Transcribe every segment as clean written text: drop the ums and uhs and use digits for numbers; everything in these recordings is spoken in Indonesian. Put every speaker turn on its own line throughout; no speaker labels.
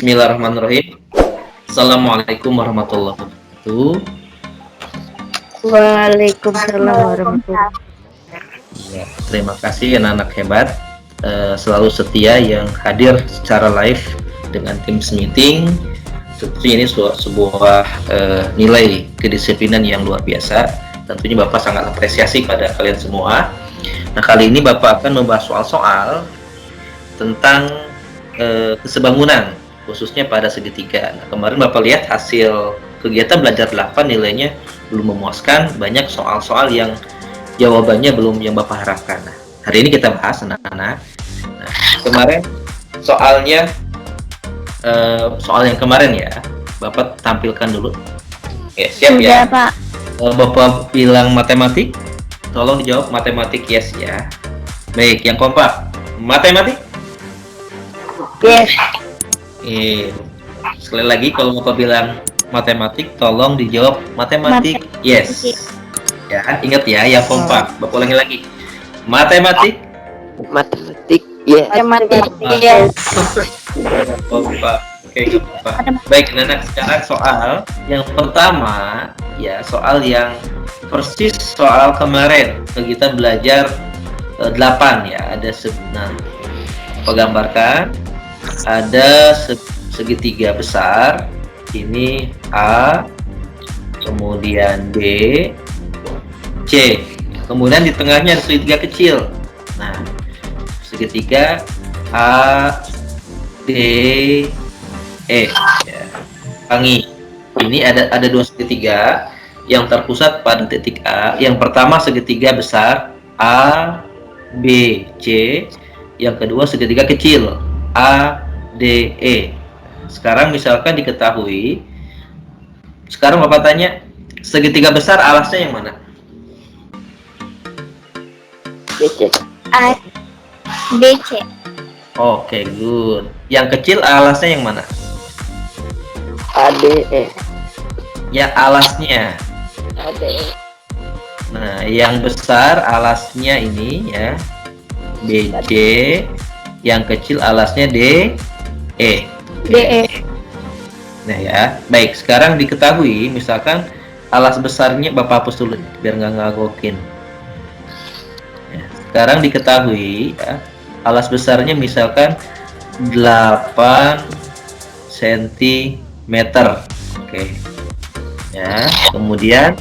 Bismillahirrahmanirrahim. Assalamualaikum warahmatullahi wabarakatuh.
Waalaikumsalam warahmatullahi
Ya, terima kasih anak-anak hebat, selalu setia yang hadir secara live dengan Teams meeting. Tentunya ini sebuah nilai kedisiplinan yang luar biasa. Tentunya Bapak sangat apresiasi pada kalian semua. Nah, kali ini Bapak akan membahas soal-soal tentang kesebangunan, khususnya pada segitiga. Nah, kemarin Bapak lihat hasil kegiatan belajar 8 nilainya belum memuaskan, banyak soal-soal yang jawabannya belum yang Bapak harapkan. Nah, hari ini kita bahas anak-anak. Nah, kemarin soalnya soal yang kemarin ya, Bapak tampilkan dulu. Oke, siap ya?
Pak.
Bapak bilang matematik, tolong dijawab matematik yes ya. Baik, yang kompak, matematik?
Yes.
Sekali lagi kalau Bapak bilang matematik, tolong dijawab matematik yes. Ya, ingat ya, yang kompak. Bapak ulangi lagi. Matematik?
Matematik yes.
Matematik yes.
Kompak. Oke, kompak. Baik, anak sekarang soal yang pertama ya, soal yang persis soal kemarin kita belajar 8 ya, ada Bapak gambarkan ada segitiga besar, ini A, kemudian B, C, kemudian di tengahnya ada segitiga kecil. Nah, segitiga A, D, E ya. Ulangi, ini ada dua segitiga yang terpusat pada titik A. Yang pertama segitiga besar A, B, C. Yang kedua segitiga kecil A, D, E. Sekarang misalkan diketahui, sekarang Bapak tanya, segitiga besar alasnya yang mana?
BC.
A, B, C.
Oke, good. Yang kecil alasnya yang mana?
ADE.
Ya, alasnya.
ADE.
Nah, yang besar alasnya ini ya, BC. Yang kecil alasnya DE.
DE.
Nah ya, baik. Sekarang diketahui, misalkan alas besarnya Bapak hapus dulu biar nggak ngagokin. Ya, sekarang diketahui ya, alas besarnya misalkan 8 cm. Oke. Ya, kemudian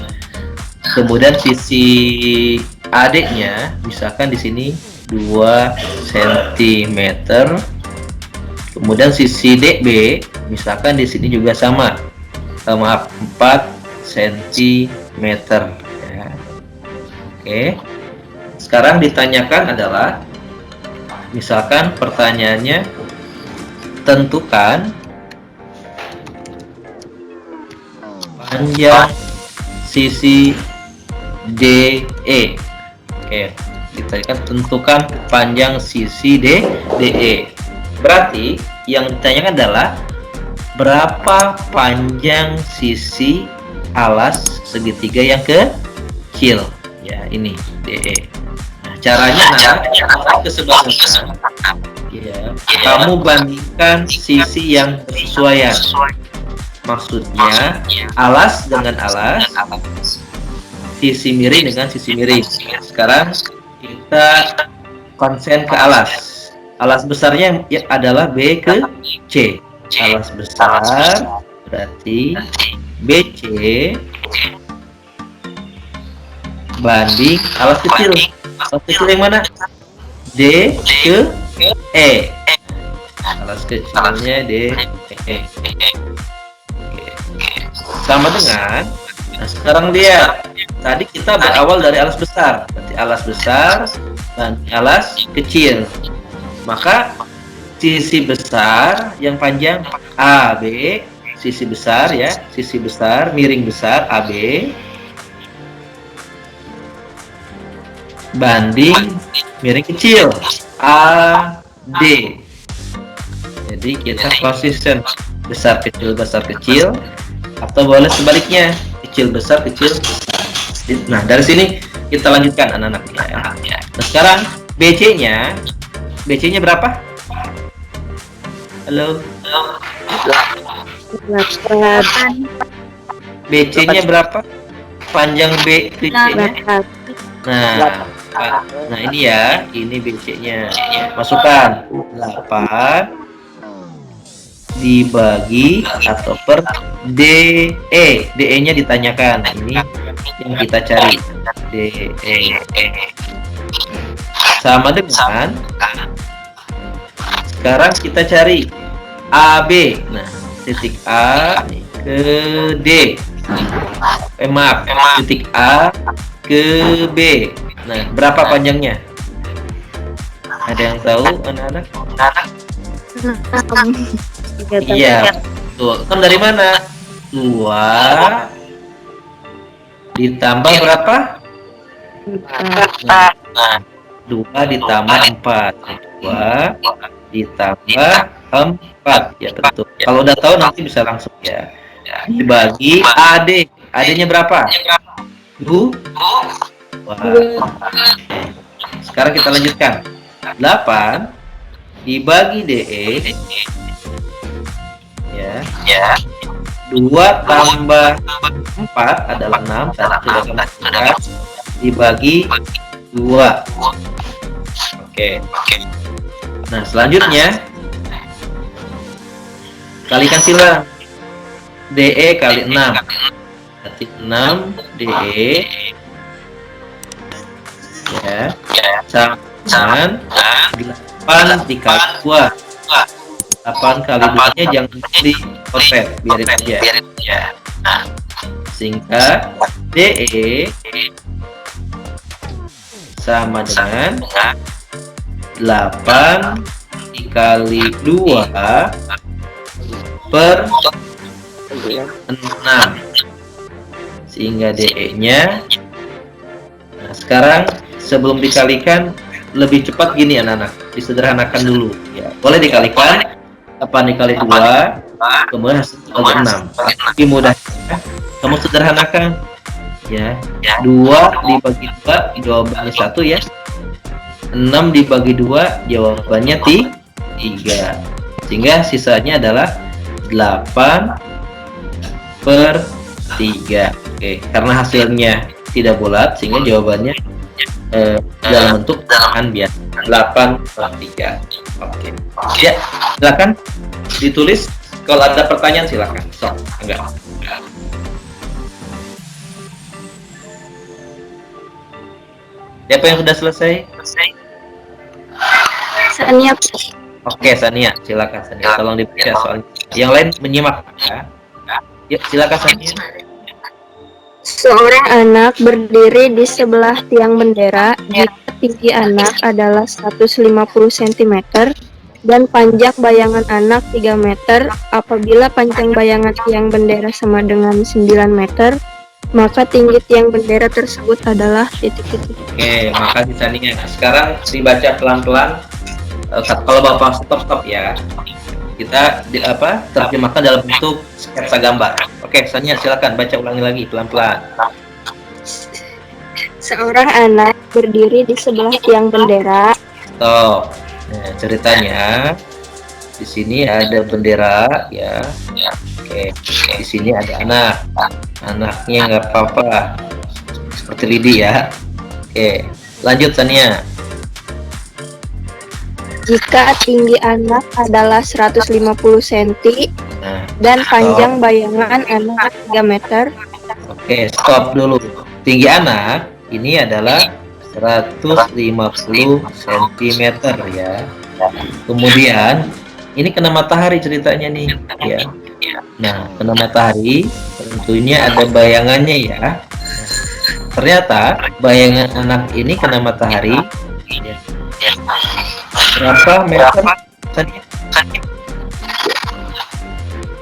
sisi AD-nya misalkan di sini 2 cm. Kemudian sisi DB misalkan di sini juga sama. Maaf, 4 cm ya. Oke. Sekarang ditanyakan adalah, misalkan pertanyaannya, tentukan panjang sisi DE. Oke, kita tentukan panjang sisi DE. Berarti yang ditanyakan adalah berapa panjang sisi alas segitiga yang kecil. Ya, ini DE. Nah, caranya kesebangunan. Ya, kamu bandingkan sisi yang bersesuaian. Maksudnya alas dengan alas, sisi miring dengan sisi miring. Sekarang kita konsen ke alas. Alas besarnya adalah B ke C. Alas besar berarti BC banding alas kecil. Alas kecil yang mana? D ke E. Alas kecilnya D E. Sama dengan, nah sekarang dia, tadi kita berawal dari alas besar, berarti alas besar dan alas kecil. Maka sisi besar yang panjang AB, sisi besar ya, sisi besar miring besar AB banding miring kecil AD. Jadi kita konsisten besar kecil atau boleh sebaliknya kecil besar. Nah, dari sini kita lanjutkan anak-anak ya. Nah, sekarang BC-nya berapa? Halo.
Delapan.
BC-nya berapa? Panjang BC-nya. Nah, nah ini ya, ini BC-nya. Masukkan 8 dibagi atau per DE. DE-nya ditanyakan. Ini yang kita cari. DE sama dengan, sekarang kita cari AB. Nah, titik A ke D. Maaf, titik A ke B. Nah, berapa panjangnya? Ada yang tahu, anak-anak? Iya, betul. Kan dari mana? 2 ditambah berapa? 2 ditambah 4. 2 ditambah 4. Ya, tentu. Kalau udah tahu nanti bisa langsung ya. Dibagi AD. AD-nya berapa? 2. Wah. Sekarang kita lanjutkan. 8 dibagi DE. Ya. 2 tambah 4 adalah 6. Dibagi 2. Oke. Nah, selanjutnya kalikan silang. DE kali 6. Berarti 6 DE ya sama dengan 8 dikali 2. 8 kali 2 nya jangan di korpet, biarin aja. Sehingga DE sama dengan 8 dikali 2 per 6. Sehingga DE-nya, nah sekarang sebelum dikalikan lebih cepat gini anak-anak, disederhanakan dulu ya. Boleh dikalikan 8 dikali 2 kemudian hasil dibagi 6. Lebih mudah kamu sederhanakan ya. 2 dibagi 2 jawabannya 1 ya. 6 dibagi 2 jawabannya 3. Sehingga sisanya adalah 8 per 3. Oke, karena hasilnya tidak bulat sehingga jawabannya dalam bentuk bilangan biasa 8 per 3. Oke. Ya, silakan ditulis. Kalau ada pertanyaan silakan. Enggak. Siapa yang sudah selesai?
Sania.
Oke, Sania, silakan Sania. Tolong dibaca soalnya. Yang lain menyimak ya. Yuk, silakan Sania.
Seorang anak berdiri di sebelah tiang bendera jika tinggi anak adalah 150 cm dan panjang bayangan anak 3 meter. Apabila panjang bayangan tiang bendera sama dengan 9 meter, maka tinggi tiang bendera tersebut adalah titik-titik.
Oke, makasih Sania. Sekarang dibaca pelan-pelan. Kalau Bapak stop ya. Kita terjemahkan dalam bentuk sketsa gambar. Oke, Sania silakan baca ulangi lagi pelan-pelan.
Seorang anak berdiri di sebelah tiang bendera.
Stop. Nah, ceritanya di sini ada bendera ya. Oke, di sini ada anak. Anaknya nggak apa-apa. Seperti Lidi ya. Oke, lanjut Sania.
Jika tinggi anak adalah 150 cm dan panjang bayangan anak 3 meter.
Oke, stop dulu. Tinggi anak ini adalah 150 cm ya. Kemudian ini kena matahari ceritanya nih ya. Nah, kena matahari tentunya ada bayangannya ya. Nah, ternyata bayangan anak ini kena matahari ya. Berapa meter?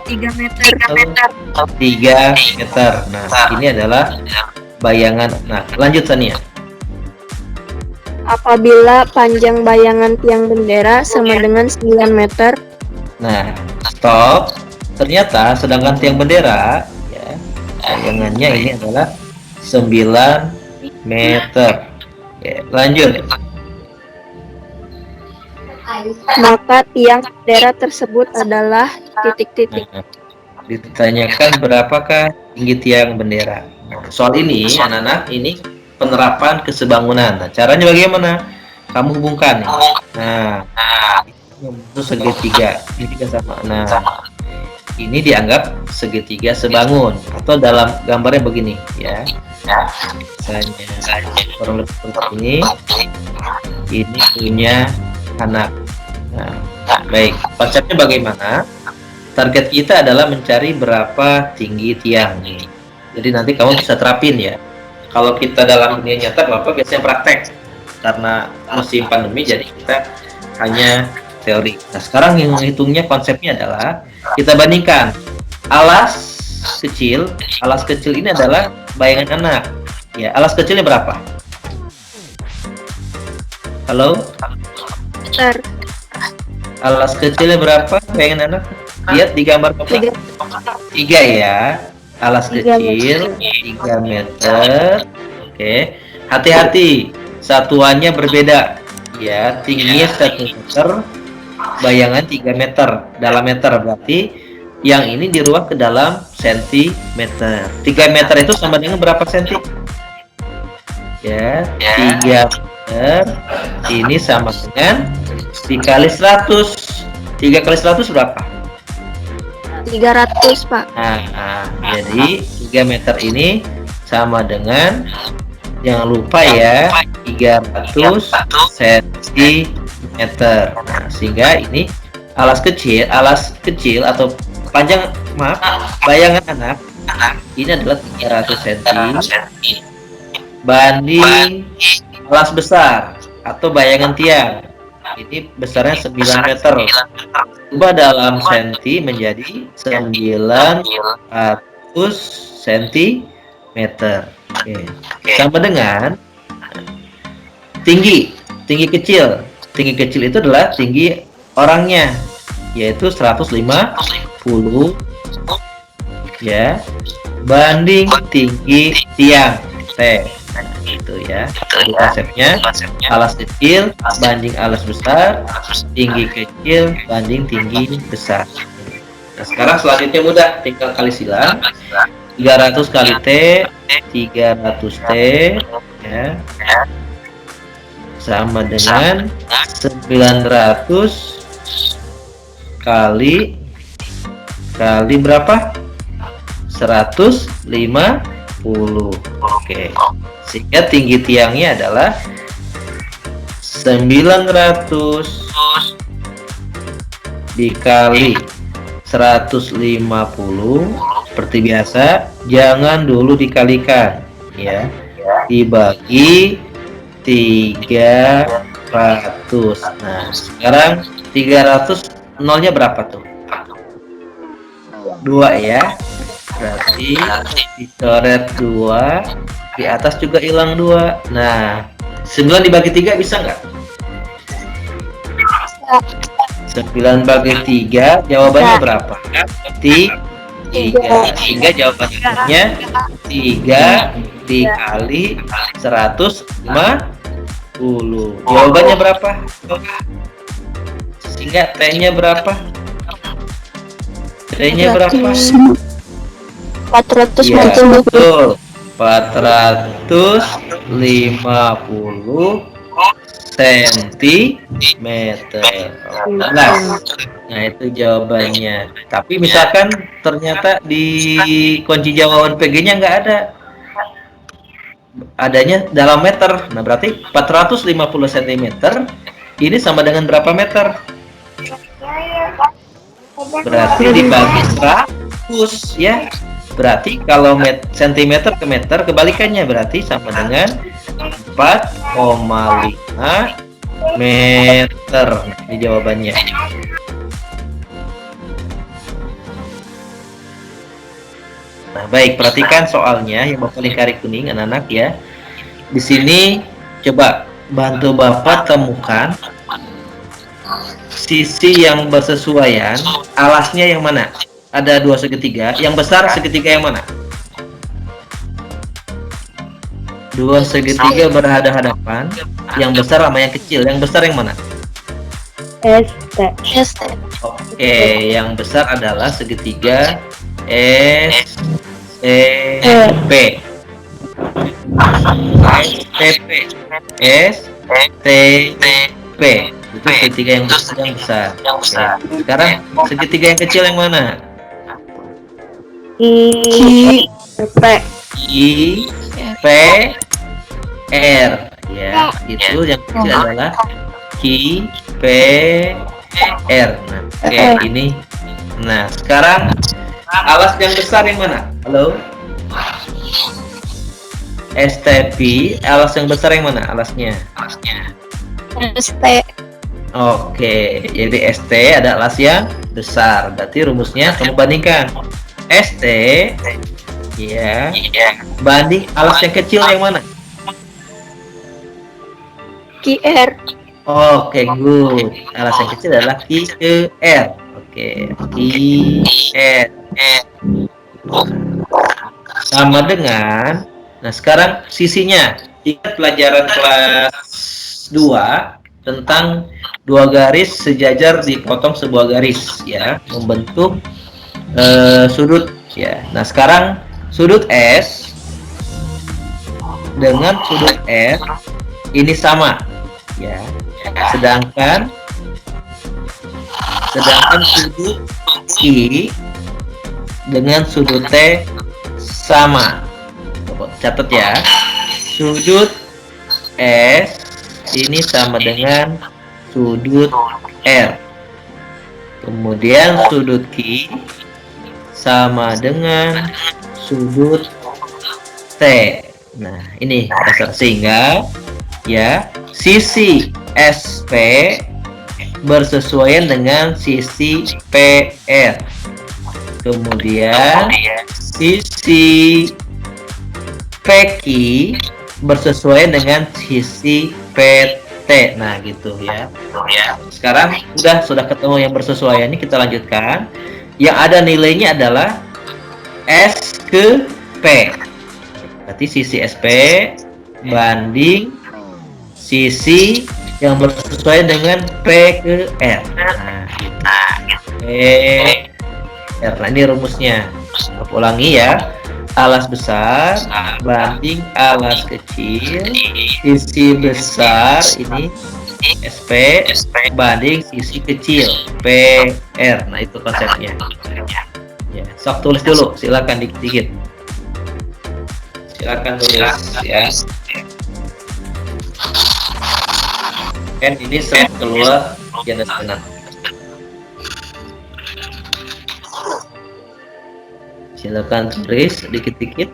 3 meter.
3 meter. Nah, ini adalah bayangan. Nah, lanjut Sania.
Apabila panjang bayangan tiang bendera sama dengan 9 meter.
Nah, stop. Ternyata sedangkan tiang bendera ya, bayangannya ini adalah 9 meter. Oke, lanjut.
maka tiang bendera tersebut adalah titik-titik.
Nah, ditanyakan berapakah tinggi tiang bendera. Nah, soal ini, anak-anak, ini penerapan kesebangunan. Nah, caranya bagaimana? Kamu hubungkan nih. Nah, itu segitiga, segitiga sama. Nah, ini dianggap segitiga sebangun atau dalam gambarnya begini ya. Misalnya kurang lebih seperti ini punya anak. Nah, baik. Konsepnya bagaimana? Target kita adalah mencari berapa tinggi tiang nih. Jadi nanti kamu bisa terapin ya. Kalau kita dalam dunia nyata, Bapak biasanya praktek. Karena musim pandemi, jadi kita hanya teori. Nah, sekarang yang menghitungnya konsepnya adalah kita bandingkan alas kecil. Alas kecil ini adalah bayangan anak. Ya, alas kecilnya berapa? Halo?
Meter.
Alas kecilnya berapa bayangan anak? Lihat di gambar Bapak. 3 ya. Alas kecil 3 meter. Oke. Hati-hati, satuannya berbeda. Ya, tingginya 1 meter, bayangan 3 meter. Dalam meter berarti yang ini dirubah ke dalam sentimeter. 3 meter itu sama dengan berapa senti? Ya, 3 meter ini sama dengan dikali 100. 3 kali 100 berapa?
300, Pak.
Nah, jadi 3 meter ini sama dengan, jangan lupa ya, 300 cm. Nah, sehingga ini alas kecil atau panjang, maaf, bayangan anak ini adalah 300 cm banding alas besar atau bayangan tiang. Ini besarnya 9 meter. Ubah dalam senti menjadi 900 cm. Oke. Sama dengan tinggi kecil. Tinggi kecil itu adalah tinggi orangnya, yaitu 150 ya, banding tinggi tiang T. Itu ya. Jadi konsepnya alas kecil banding alas besar, tinggi kecil banding tinggi besar. Nah, sekarang selanjutnya mudah, tinggal kali silang. 300 kali T, 300 T ya, sama dengan 900 kali berapa? 150. Oke. Sehingga tinggi tiangnya adalah 900 dikali 150. Seperti biasa, jangan dulu dikalikan ya, dibagi 300. Nah, sekarang 300 nolnya berapa tuh? 2 ya, berarti dicoret 2, di atas juga hilang 2. Nah, 9 dibagi 3 bisa nggak? 9 bagi 3, jawabannya berapa? 3. Sehingga jawabannya 3 dikali 150. Jawabannya berapa? Sehingga T-nya berapa? T-nya berapa?
450.
Ya, betul. 450 cm. Nah, itu jawabannya. Tapi misalkan ternyata di kunci jawaban PG-nya nggak ada, adanya dalam meter. Nah, berarti 450 cm ini sama dengan berapa meter? Berarti dibagi 100 ya. Berarti kalau sentimeter ke meter kebalikannya, berarti sama dengan 4,5 meter. Ini jawabannya. Nah, baik, perhatikan soalnya yang Bapak lingkari kuning, anak-anak ya. Di sini coba bantu Bapak temukan sisi yang bersesuaian, alasnya yang mana? Ada 2 segitiga, yang besar segitiga yang mana? 2 segitiga berhadapan-hadapan, yang besar sama yang kecil. Yang besar yang mana?
ST.
Oke, yang besar adalah segitiga STP. STP. STP. Itu segitiga yang besar. Oke. Sekarang segitiga yang kecil yang mana?
IP.
IPR. Ya, itu yang kecil adalah IPR. Nah, oke, ini. Nah, sekarang alas yang besar yang mana? Halo? STP, alas yang besar yang mana alasnya?
ST.
Oke, jadi ST ada alas yang besar. Berarti rumusnya kamu bandingkan ST ya banding alas yang kecil yang mana?
QR.
Oke, good. Alas yang kecil adalah QR. Oke, QR sama dengan. Nah, sekarang sisinya. Ingat pelajaran kelas 2 tentang dua garis sejajar dipotong sebuah garis ya, membentuk sudut ya. Nah, sekarang sudut S dengan sudut R ini sama ya. Sedangkan sudut I dengan sudut T sama. Catat ya. Sudut S ini sama dengan sudut R. Kemudian sudut Q sama dengan sudut T. Nah, ini dasar, sehingga ya sisi SP bersesuaian dengan sisi PR. Kemudian sisi PQ bersesuaian dengan sisi PT. Nah, gitu ya. Sekarang sudah ketemu yang bersesuaian, ini kita lanjutkan. Yang ada nilainya adalah S ke P. Berarti sisi SP banding sisi yang bersesuaian dengan P ke R. Nah, P R. Nah, ini rumusnya. Aku ulangi ya. Alas besar banding alas kecil, sisi besar ini SP banding sisi kecil PR. Nah, itu konsepnya ya. Sok tulis dulu, silakan dikit-dikit, silakan tulis ya. Kan ini semua keluar jenis benar. Silakan tulis dikit-dikit.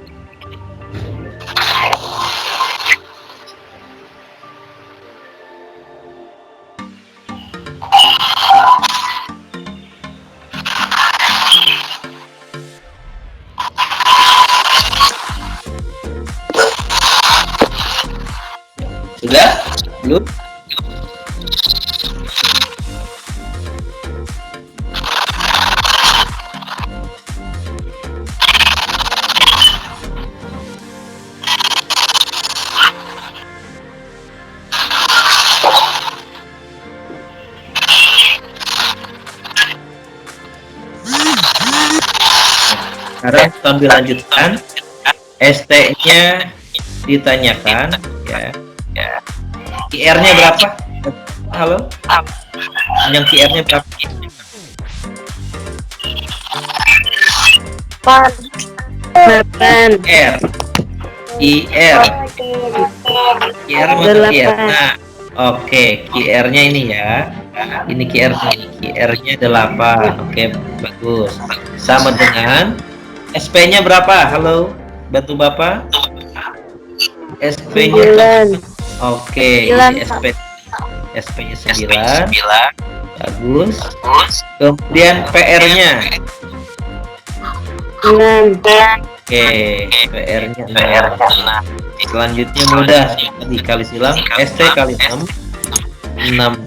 Sudah? Belum? Sekarang sambil lanjutkan, ST-nya ditanyakan ya. QR-nya berapa? Halo? Yang QR-nya berapa?
8.
R. IR. QR mana QR? Nah, oke, QR-nya ini ya. Ini QR-nya 8. Oke, bagus. Sama dengan SP-nya berapa? Halo, bantu Bapak. SP-nya
9.
Oke, ini SP-nya 9. Bagus. Kemudian PR-nya
6.
oke, PR-nya 6. Selanjutnya mudah, dikali silang ST kali 6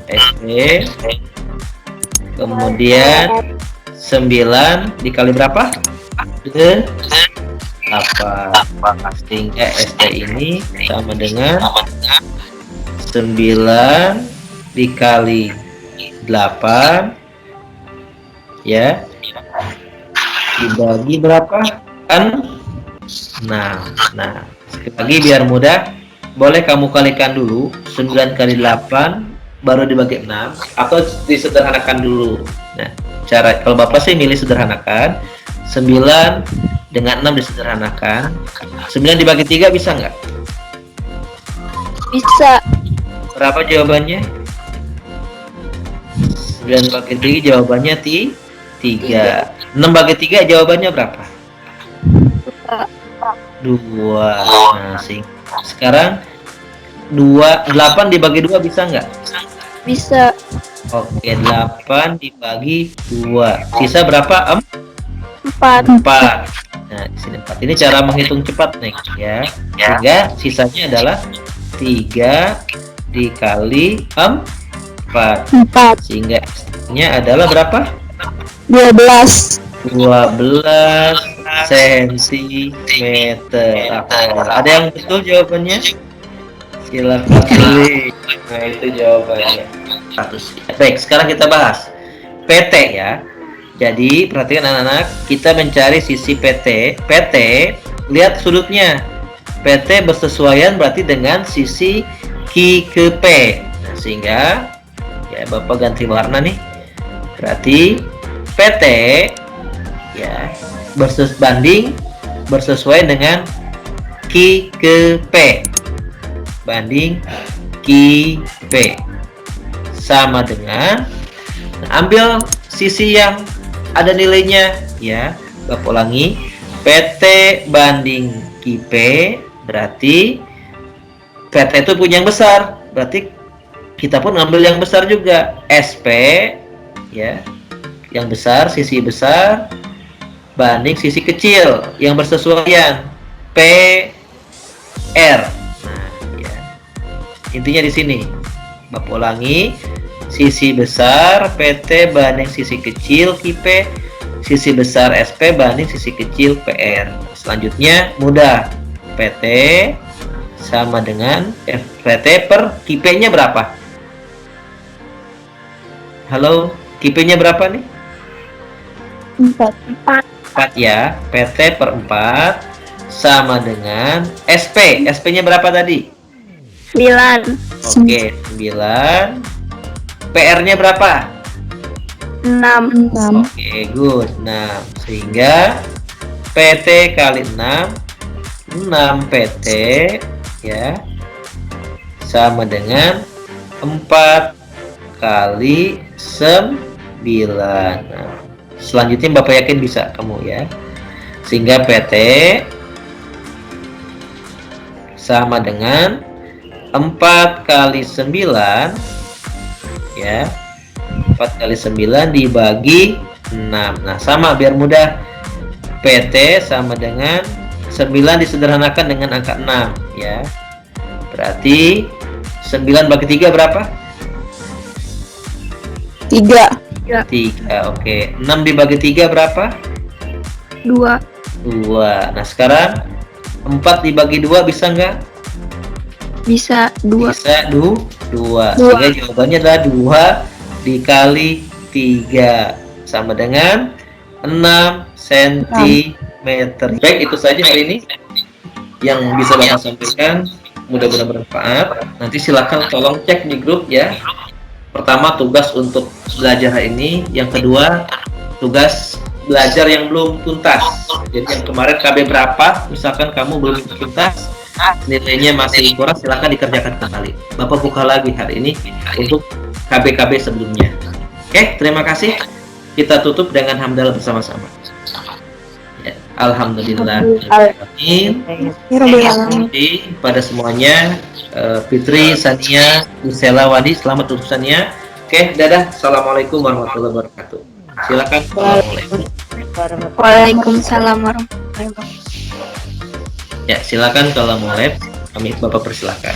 ST. Kemudian 9 dikali berapa? 8. Sehingga ST ini sama dengan 9 dikali 8 ya dibagi berapa? 6. Nah, sekali lagi biar mudah, boleh kamu kalikan dulu 9 kali 8 baru dibagi 6 atau disederhanakan dulu. Nah, cara kalau Bapak sih milih sederhanakan. 9 dengan 6 disederhanakan. 9 dibagi 3 bisa nggak?
Bisa.
Berapa jawabannya? 9 bagi 3 jawabannya 3. 6 bagi 3 jawabannya berapa? 2. Nah, sekarang 8 dibagi 2 bisa nggak?
Bisa.
Oke, 8 dibagi 2. Sisa berapa?
4.
4. Nah, di sini 4. Ini cara menghitung cepat nih ya. Sehingga sisanya adalah 3 dikali 4. Sehingga nya adalah berapa?
12.
12 cm. Ada yang betul jawabannya? Silakan pilih. Nah, itu jawabannya. Baik, sekarang kita bahas PT ya. Jadi perhatikan anak-anak, kita mencari sisi PT. PT, lihat sudutnya. PT bersesuaian berarti dengan sisi Q ke P. Nah, sehingga ya Bapak ganti warna nih. Berarti PT ya bersesuaian dengan Q ke P banding Q P sama dengan, nah, ambil sisi yang ada nilainya ya. Bapak ulangi, PT banding QP berarti PT itu punya yang besar, berarti kita pun ambil yang besar juga. SP ya, yang besar, sisi besar banding sisi kecil yang bersesuaian PR. Nah, ya. Intinya di sini. Bapak ulangi, sisi besar PT banding sisi kecil QP, sisi besar SP banding sisi kecil PR. Selanjutnya mudah, PT sama dengan PT per QP-nya berapa? Halo, QP-nya berapa nih? 4 ya. PT per 4 sama dengan SP. SP-nya berapa tadi?
9.
Oke, 9. PR-nya berapa?
6.
Oke, good. Nah, sehingga PT kali 6 PT ya sama dengan 4 kali 9. Nah, selanjutnya Bapak yakin bisa kamu ya. Sehingga PT sama dengan 4 kali 9 ya. 4 kali 9 dibagi 6. Nah, sama biar mudah. PT sama dengan 9 disederhanakan dengan angka 6 ya. Berarti 9 bagi 3 berapa?
3.
3. Oke. 6 dibagi 3 berapa?
2.
2. Nah, sekarang 4 dibagi 2 bisa nggak?
Bisa. 2.
Bisa 2. Sehingga jawabannya adalah 2 dikali 3 sama dengan 6 cm. Baik, itu saja hari ini yang bisa Bapak sampaikan. Mudah-mudahan bermanfaat. Nanti silakan tolong cek di grup ya. Pertama, tugas untuk belajar hari ini. Yang kedua, tugas belajar yang belum tuntas. Jadi yang kemarin KB berapa, misalkan kamu belum tuntas, nilainya masih kurang, silakan dikerjakan kembali. Bapak buka lagi hari ini untuk KB-KB sebelumnya. Oke, terima kasih. Kita tutup dengan hamdalah bersama-sama. Ya, alhamdulillah. Amin. Pada semuanya, Fitri, Sania, Usela, Wadi, selamat urusannya. Oke, dadah. Assalamualaikum warahmatullahi wabarakatuh. Silakan.
Waalaikumsalam warahmatullahi wabarakatuh.
Ya, silakan kalau mau live, kami Bapak persilakan.